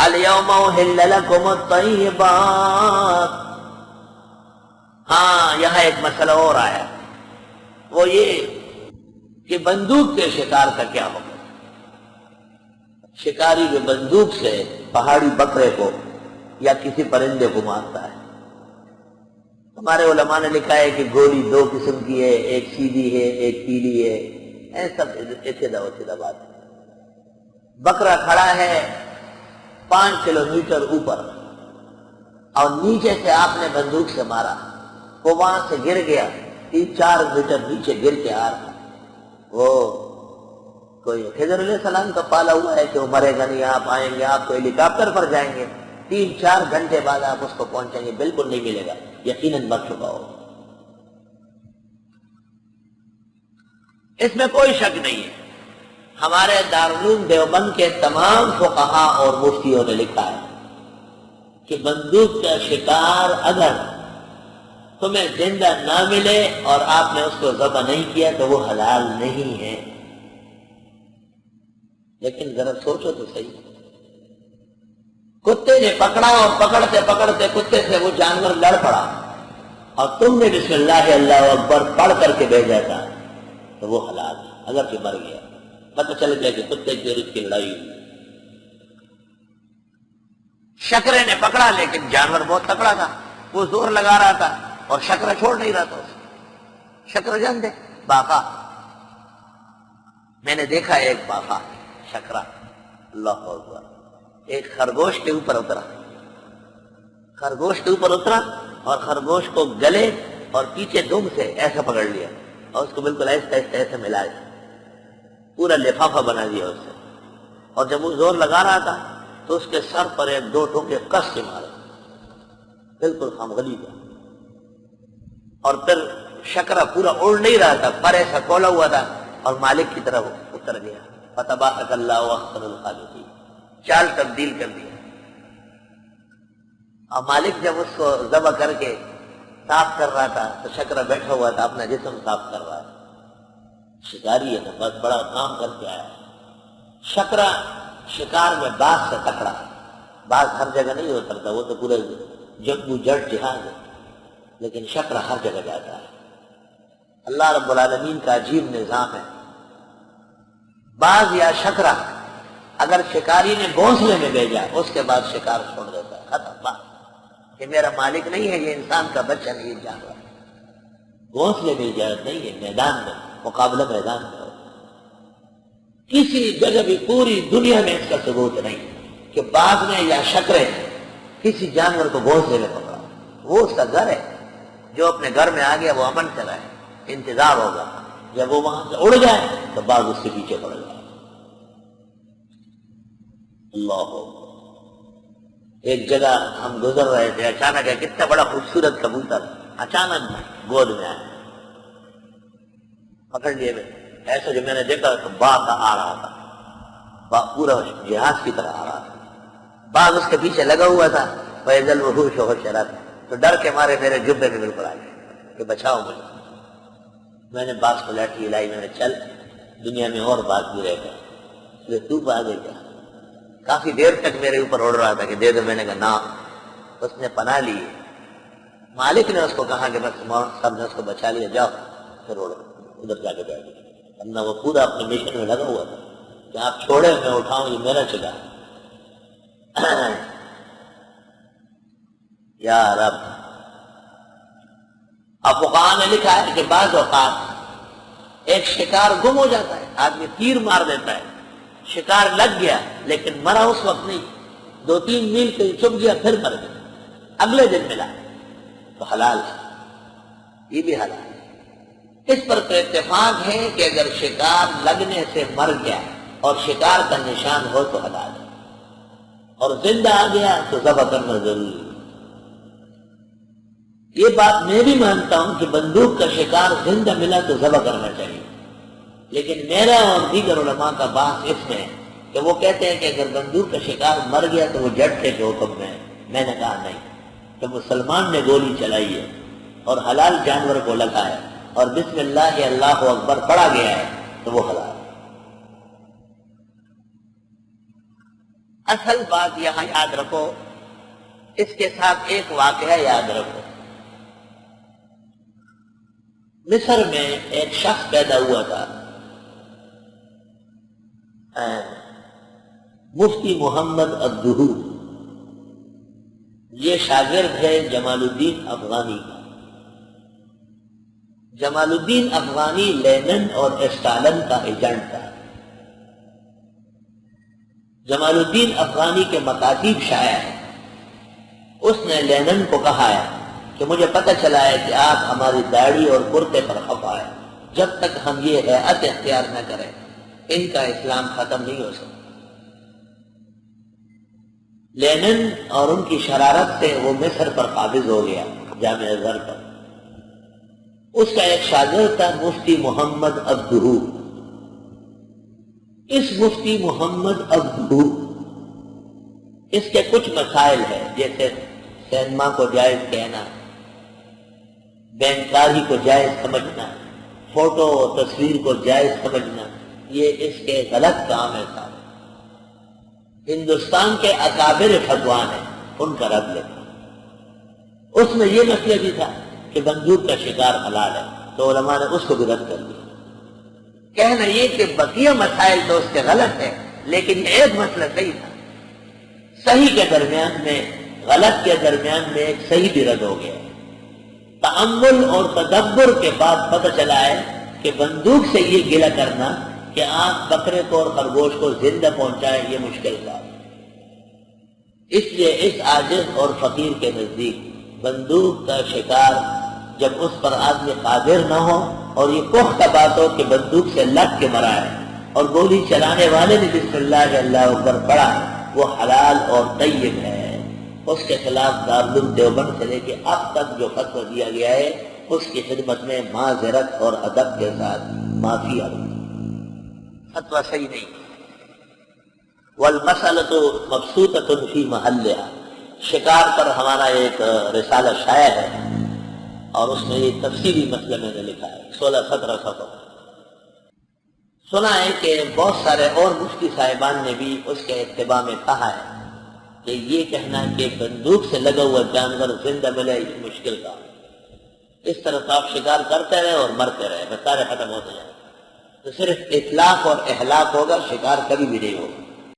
الیوم احل لکم الطیبات۔ ہاں یہاں ایک مسئلہ اور آیا، وہ یہ کہ بندوق کے شکار کا کیا ہوگا؟ شکاری جو بندوق سے پہاڑی بکرے کو یا کسی پرندے کو مارتا ہے، ہمارے علماء نے لکھا ہے کہ گولی دو قسم کی ہے، ایک سیدھی ہے ایک پیلی ہے، ایسا سیدھا بات ہے۔ بکرا کھڑا ہے 5 کلومیٹر اوپر اور نیچے سے آپ نے بندوق سے مارا، وہ وہاں سے گر گیا 3-4 میٹر نیچے گر کے آ رہا، وہ کوئی خضر علیہ السلام کا پالا ہوا ہے کہ وہ مرے گا نہیں، آپ آئیں گے، آپ کو ہیلی کاپٹر پر جائیں گے، 3-4 گھنٹے بعد آپ اس کو پہنچیں گے، بالکل نہیں ملے گا، یقیناً مر چکا ہو۔ اس میں کوئی شک نہیں ہے۔ ہمارے دارالعلوم دیوبند کے تمام فقہاء اور مفتیوں نے لکھا ہے کہ بندوق کا شکار اگر تمہیں زندہ نہ ملے اور آپ نے اس کو ذبح نہیں کیا تو وہ حلال نہیں ہے۔ لیکن ذرا سوچو تو صحیح، کتے نے پکڑا اور پکڑتے پکڑتے کتے سے وہ جانور لڑ پڑا اور تم نے بسم اللہ اللہ اکبر پڑھ کر کے بھیجا تھا تو وہ حلال ہے، اگر کہ مر گیا، پتہ چل گیا کہ کتے کی اور اس کی لڑائی ہوئی۔ شکرے نے پکڑا لیکن جانور بہت تکڑا تھا، وہ زور لگا رہا تھا اور شکرا چھوڑ نہیں رہا تھا اسے۔ شکر جانتے باقا، میں نے دیکھا ایک باقا شکرا، اللہ اکبر، ایک خرگوش کے اوپر اترا، خرگوش کے اوپر اترا اور خرگوش کو گلے اور پیچھے دم سے ایسا پکڑ لیا اور اس کو بالکل ایسے ایسے ملایا، پورا لفافہ بنا دیا اس سے، اور جب وہ زور لگا رہا تھا تو اس کے سر پر 1-2 ٹوکے کس کے مارے، بالکل خامغلی کا، اور پھر شکرا پورا اڑ نہیں رہا تھا، پر ایسا کھولا ہوا تھا اور مالک کی طرف اتر گیا۔ فتبارک اللہ احسن الخالقین، چال تبدیل کر دیا۔ اور مالک جب اس کو ذبح کر کے صاف کر رہا تھا تو شکرا بیٹھا ہوا تھا، اپنا جسم صاف کر رہا تھا۔ شکاری ہے نا، بہت بڑا کام کر کے آیا۔ شکرا شکار میں باز سے تکڑا، باز ہر جگہ نہیں اترتا، وہ تو پورے جنگو جٹ جہاز ہے، لیکن شکرا ہر جگہ جاتا ہے۔ اللہ رب العالمین کا عجیب نظام ہے۔ باز یا شکرا اگر شکاری نے گھونسلے میں بھیجا اس کے بعد شکار چھوڑ دیتا ہے، ختم بات، کہ میرا مالک نہیں ہے، یہ انسان کا بچہ نہیں، یہ جانور۔ گھونسلے میں اجازت نہیں ہے، میدان میں، مقابلہ میدان میں ہو۔ کسی جگہ بھی پوری دنیا میں اس کا ثبوت نہیں کہ باز نے یا شکرے نے کسی جانور کو گھونسلے میں پکڑا۔ وہ اس کا گھر ہے، جو اپنے گھر میں آ گیا وہ امن سے رہے، انتظار ہوگا، جب وہ وہاں سے اڑ جائے تو باز اس کے پیچھے پڑ جائے۔ اللہ، ایک جگہ ہم گزر رہے تھے، اچانک ہے، کتنا بڑا خوبصورت کبوتر اچانک گود میں آیا، پکڑ لیے میں ایسا، جو میں نے دیکھا تو باغ آ رہا تھا، پورا جہاز کی طرح آ رہا تھا، باغ اس کے پیچھے لگا ہوا تھا، فیضل وحوش و حشرات، تو ڈر کے مارے میرے جبے میں بالکل آ گئے کہ بچاؤ مجھے۔ میں نے باغ کو لاٹھی ہلائی، میں نے چل، دنیا میں اور باغ بھی رہ گئے، تو آگے کیا؟ کافی دیر تک میرے اوپر اڑ رہا تھا کہ دے دو، میں نے کہا نا، اس نے پناہ لی، مالک نے اس کو کہا کہ بس سب نے اس کو بچا لیا، جاؤ پھر اڑو، ادھر جا کے بیٹھ گئے، ورنہ وہ پورا اپنے مشن میں لگا ہوا تھا کہ آپ چھوڑے میں اٹھاؤں، یہ میرا چلا۔ یا رب، اب فقہاء نے لکھا ہے کہ بعض اوقات ایک شکار گم ہو جاتا ہے، آدمی تیر مار دیتا ہے، شکار لگ گیا لیکن مرا اس وقت نہیں، 2-3 میل کہیں چھپ گیا، پھر مر گیا، اگلے دن ملا تو حلال ہے، یہ بھی حلال ہے۔ اس پر تو اتفاق ہے کہ اگر شکار لگنے سے مر گیا اور شکار کا نشان ہو تو حلال ہے، اور زندہ آ گیا تو ذبح کرنا ضروری ہے۔ یہ بات میں بھی مانتا ہوں کہ بندوق کا شکار زندہ ملا تو ذبح کرنا چاہیے، لیکن میرا اور دیگر علماء کا بات اس میں ہے کہ وہ کہتے ہیں کہ اگر بندوق کا شکار مر گیا تو وہ جٹ کے حکم میں نے کہا نہیں، کہ مسلمان نے گولی چلائی ہے اور حلال جانور کو لگا ہے اور بسم اللہ اللہ اکبر پڑھا گیا ہے تو وہ حلال ہے۔ اصل بات یہاں یاد رکھو، اس کے ساتھ ایک واقعہ یاد رکھو۔ مصر میں ایک شخص پیدا ہوا تھا، مفتی محمد عبدہو، یہ شاگرد ہے جمال الدین افغانی کا۔ جمال الدین افغانی لینن اور اسٹالن کا ایجنٹ تھا۔ جمال الدین افغانی کے مکاتیب شائع ہیں۔ اس نے لینن کو کہا ہے کہ مجھے پتہ چلا ہے کہ آپ ہماری داڑھی اور کرتے پر خفا ہے، جب تک ہم یہ ہیئت اختیار نہ کریں ان کا اسلام ختم نہیں ہو سکتا۔ لینن اور ان کی شرارت سے وہ مصر پر قابض ہو گیا، جامع ازہر پر۔ اس کا ایک شاگرد تھا مفتی محمد عبدہو۔ اس مفتی محمد عبدہو، اس کے کچھ مسائل ہیں، جیسے سینما کو جائز کہنا، بینکاری کو جائز سمجھنا، فوٹو و تصویر کو جائز سمجھنا، یہ اس کے غلط کام ہے صاحب۔ ہندوستان کے اکابر فتوان ہیں، ان کا رد لیتا۔ اس میں یہ مسئلہ بھی تھا کہ بندوق کا شکار حلال ہے، تو علماء نے اس کو بھی رد کر دیا۔ کہنا یہ کہ بقیہ مسائل تو اس کے غلط ہے، لیکن یہ ایک مسئلہ صحیح تھا۔ صحیح کے درمیان میں، غلط کے درمیان میں ایک صحیح بھی رد ہو گیا۔ تأمل اور تدبر کے بعد پتہ چلا ہے کہ بندوق سے یہ گلہ کرنا کہ آپ بکرے کو اور خرگوش کو زندہ پہنچائیں، یہ مشکل تھا۔ اس لیے اس عاجز اور فقیر کے نزدیک بندوق کا شکار جب اس پر آدمی قادر نہ ہو اور یہ پختہ بات ہو کہ بندوق سے لگ کے مرا ہے اور گولی چلانے والے نے بسم اللہ اللہ اکبر پڑھا ہے، وہ حلال اور طیب ہے۔ اس کے خلاف دارالعلوم دیوبند سے لے کے اب تک جو فتویٰ دیا گیا ہے، اس کی خدمت میں معذرت اور ادب کے ساتھ معافی عرض۔ فتویٰ صحیح نہیں۔ والمسألة مبسوطة فی محلها، شکار پر ہمارا ایک رسالہ شائع ہے اور اس میں یہ تفصیلی مسئلہ میں نے لکھا ہے، 16-17 صفحہ۔ سنا ہے کہ بہت سارے اور مفتی صاحبان نے بھی اس کے اتباع میں کہا ہے کہ یہ کہنا کہ بندوق سے لگا ہوا جانور زندہ ملے یہ مشکل کام ہے۔ اس طرح تو آپ شکار کرتے رہے اور مرتے رہے، بس سارے ختم ہوتے جائیں، تو صرف اطلاق اور احلاق ہوگا، شکار کبھی بھی نہیں ہوگا۔